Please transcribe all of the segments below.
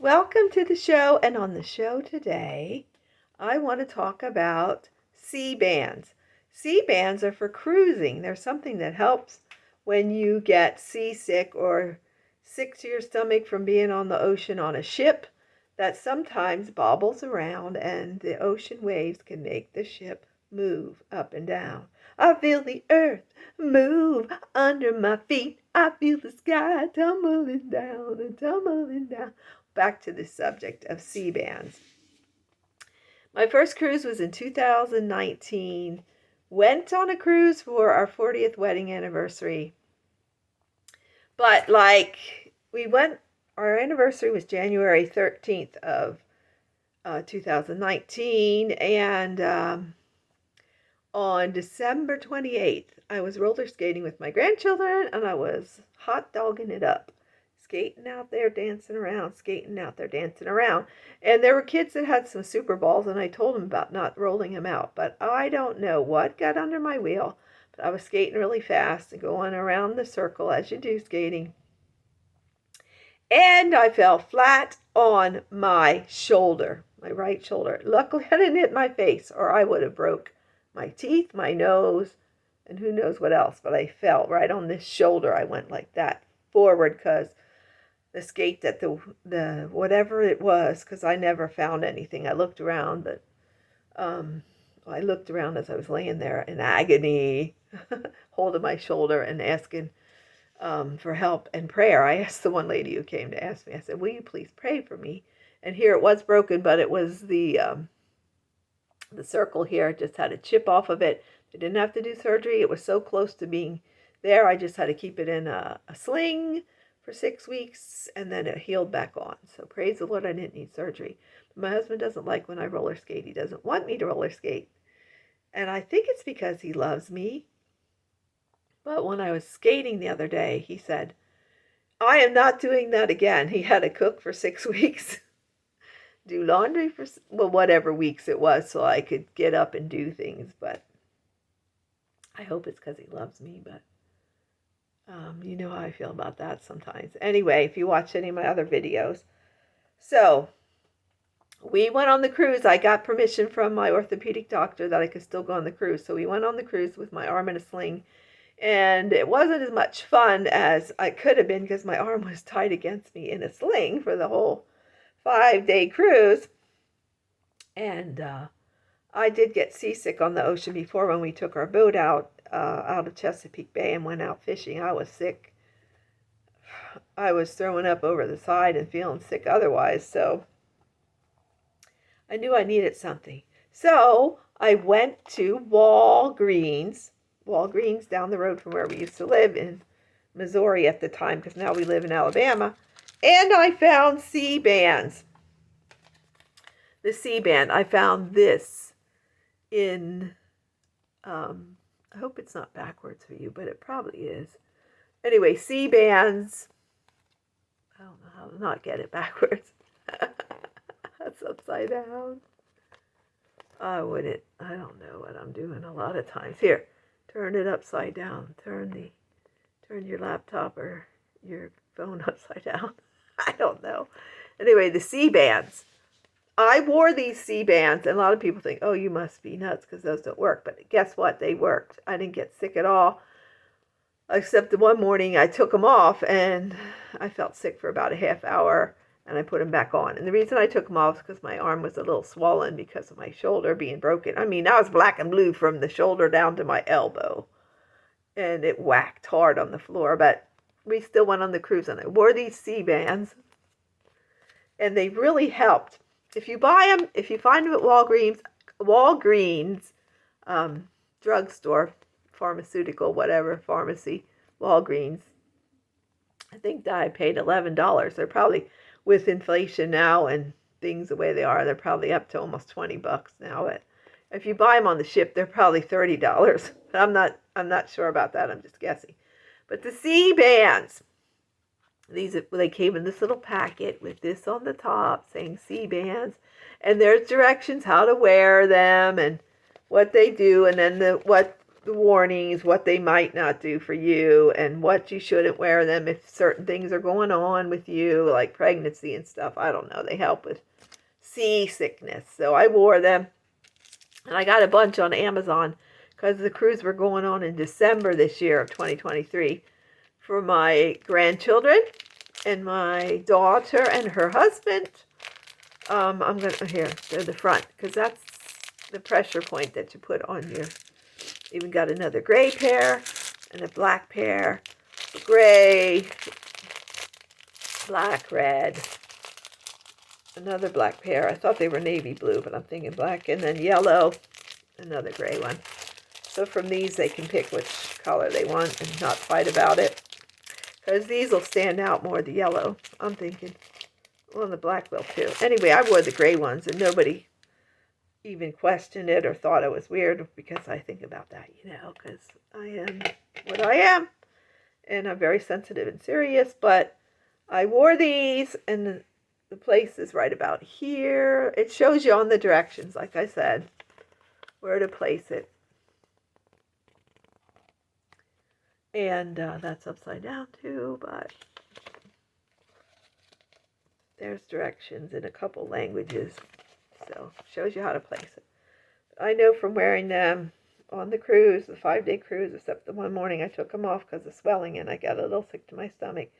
Welcome to the show, and on the show today, I want to talk about C-bands. C-bands are for cruising. They're something that helps when you get seasick or sick to your stomach from being on the ocean on a ship that sometimes bobbles around, and the ocean waves can make the ship move up and down. I feel the earth move under my feet. I feel the sky tumbling down and tumbling down. Back to the subject of C-bands. My first cruise was in 2019. Went on a cruise for our 40th wedding anniversary. But our anniversary was January 13th of 2019. And on December 28th, I was roller skating with my grandchildren, and I was hot dogging it up. Skating out there, dancing around, skating out there, dancing around. And there were kids that had some super balls, and I told them about not rolling them out. But I don't know what got under my wheel. But I was skating really fast and going around the circle as you do skating. And I fell flat on my shoulder, my right shoulder. Luckily, I didn't hit my face, or I would have broke my teeth, my nose, and who knows what else. But I fell right on this shoulder. I went like that forward because the skate that the whatever it was, because I never found anything. I looked around, but I looked around as I was laying there in agony, holding my shoulder and asking for help and prayer. I asked the one lady who came to ask me, I said, will you please pray for me? And here it was broken, but it was the circle here. Just had a chip off of it. They didn't have to do surgery. It was so close to being there. I just had to keep it in a sling for 6 weeks, and then it healed back on. So praise the Lord, I didn't need surgery. But my husband doesn't like when I roller skate. He doesn't want me to roller skate. And I think it's because he loves me. But when I was skating the other day, he said, I am not doing that again. He had to cook for 6 weeks, do laundry for, whatever weeks it was, so I could get up and do things. But I hope it's because he loves me, but you know how I feel about that sometimes. Anyway, if you watch any of my other videos. So we went on the cruise. I got permission from my orthopedic doctor that I could still go on the cruise. So we went on the cruise with my arm in a sling. And it wasn't as much fun as I could have been because my arm was tied against me in a sling for the whole 5-day cruise. And I did get seasick on the ocean before when we took our boat out of Chesapeake Bay and went out fishing. I was sick. I was throwing up over the side and feeling sick otherwise. So I knew I needed something. So I went to Walgreens down the road from where we used to live in Missouri at the time, because now we live in Alabama. And I found C-bands. The C-band. I found this in, I hope it's not backwards for you, but it probably is. Anyway, C-bands. I don't know how to not get it backwards. That's upside down. I don't know what I'm doing a lot of times. Here, turn it upside down. Turn your laptop or your phone upside down. I don't know. Anyway, the C-bands. I wore these C-bands, and a lot of people think, oh, you must be nuts because those don't work. But guess what? They worked. I didn't get sick at all, except the one morning I took them off, and I felt sick for about a half hour, and I put them back on. And the reason I took them off is because my arm was a little swollen because of my shoulder being broken. I mean, I was black and blue from the shoulder down to my elbow, and it whacked hard on the floor. But we still went on the cruise, and I wore these C-bands, and they really helped. If you buy them, if you find them at Walgreens, drugstore, pharmaceutical, whatever, pharmacy, Walgreens, I think that I paid $11. They're probably, with inflation now and things the way they are, they're probably up to almost $20 now. But if you buy them on the ship, they're probably $30. I'm not sure about that. I'm just guessing. But the C-bands. They came in this little packet with this on the top saying C-bands, and there's directions how to wear them and what they do, and then what the warnings, what they might not do for you, and what you shouldn't wear them if certain things are going on with you, like pregnancy and stuff. I don't know. They help with seasickness. So I wore them, and I got a bunch on Amazon because the cruise we're going on in December this year of 2023 for my grandchildren and my daughter and her husband. I'm going to, here, they're the front, because that's the pressure point that you put on your, even got another gray pair and a black pair, gray, black, red, another black pair. I thought they were navy blue, but I'm thinking black, and then yellow, another gray one. So from these, they can pick which color they want and not fight about it, because these will stand out more, the yellow, I'm thinking. Well, the black will too. Anyway, I wore the gray ones, and nobody even questioned it or thought it was weird, because I think about that, because I am what I am, and I'm very sensitive and serious. But I wore these, and the place is right about here. It shows you on the directions, like I said, where to place it. And that's upside down too, but there's directions in a couple languages, so shows you how to place it. I know from wearing them on the cruise, the 5-day cruise, except the one morning I took them off because of swelling and I got a little sick to my stomach,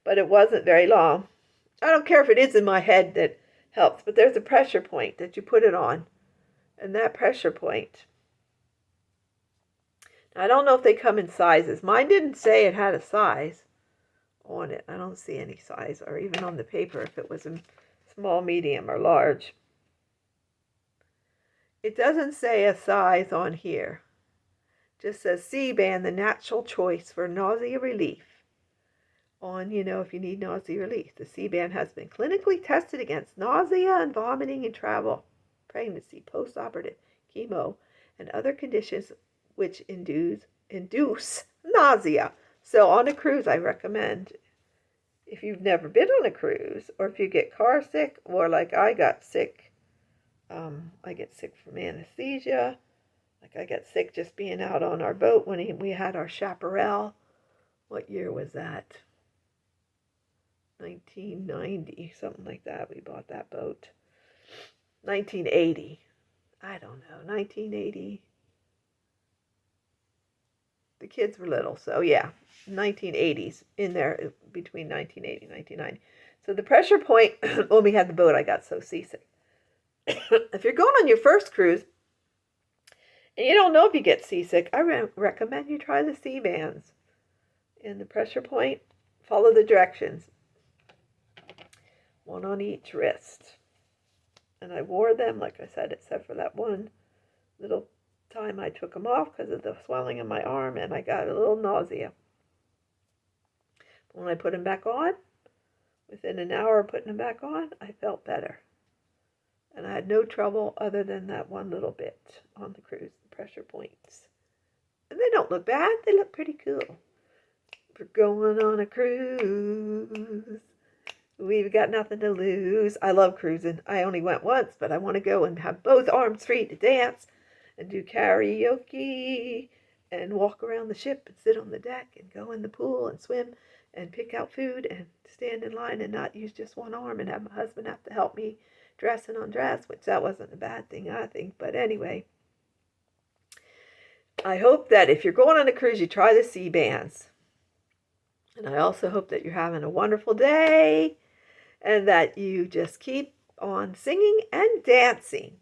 but it wasn't very long. I don't care if it is in my head that helps, but there's a pressure point that you put it on, and that pressure point, I don't know if they come in sizes. Mine didn't say it had a size on it. I don't see any size, or even on the paper if it was a small, medium, or large. It doesn't say a size on here. It just says Sea-Band, the natural choice for nausea relief. On, if you need nausea relief. The Sea-Band has been clinically tested against nausea and vomiting in travel, pregnancy, post-operative, chemo, and other conditions which induce nausea. So on a cruise, I recommend, if you've never been on a cruise, or if you get car sick, or like I got sick, I get sick from anesthesia. Like I got sick just being out on our boat when we had our chaparral. What year was that? 1990, something like that. We bought that boat. 1980. I don't know, 1980. The kids were little, so yeah, 1980s, in there between 1980 and 1990. So the pressure point, when we had the boat, I got so seasick. If you're going on your first cruise, and you don't know if you get seasick, I recommend you try the Sea-Bands. And the pressure point, follow the directions. One on each wrist. And I wore them, like I said, except for that one little time I took them off because of the swelling in my arm, and I got a little nausea. But when I put them back on, within an hour of putting them back on, I felt better. And I had no trouble other than that one little bit on the cruise, the pressure points. And they don't look bad. They look pretty cool. We're going on a cruise. We've got nothing to lose. I love cruising. I only went once, but I want to go and have both arms free to dance and do karaoke and walk around the ship and sit on the deck and go in the pool and swim and pick out food and stand in line and not use just one arm and have my husband have to help me dress and undress, which that wasn't a bad thing, I think. But anyway, I hope that if you're going on a cruise, you try the Sea-Bands. And I also hope that you're having a wonderful day and that you just keep on singing and dancing.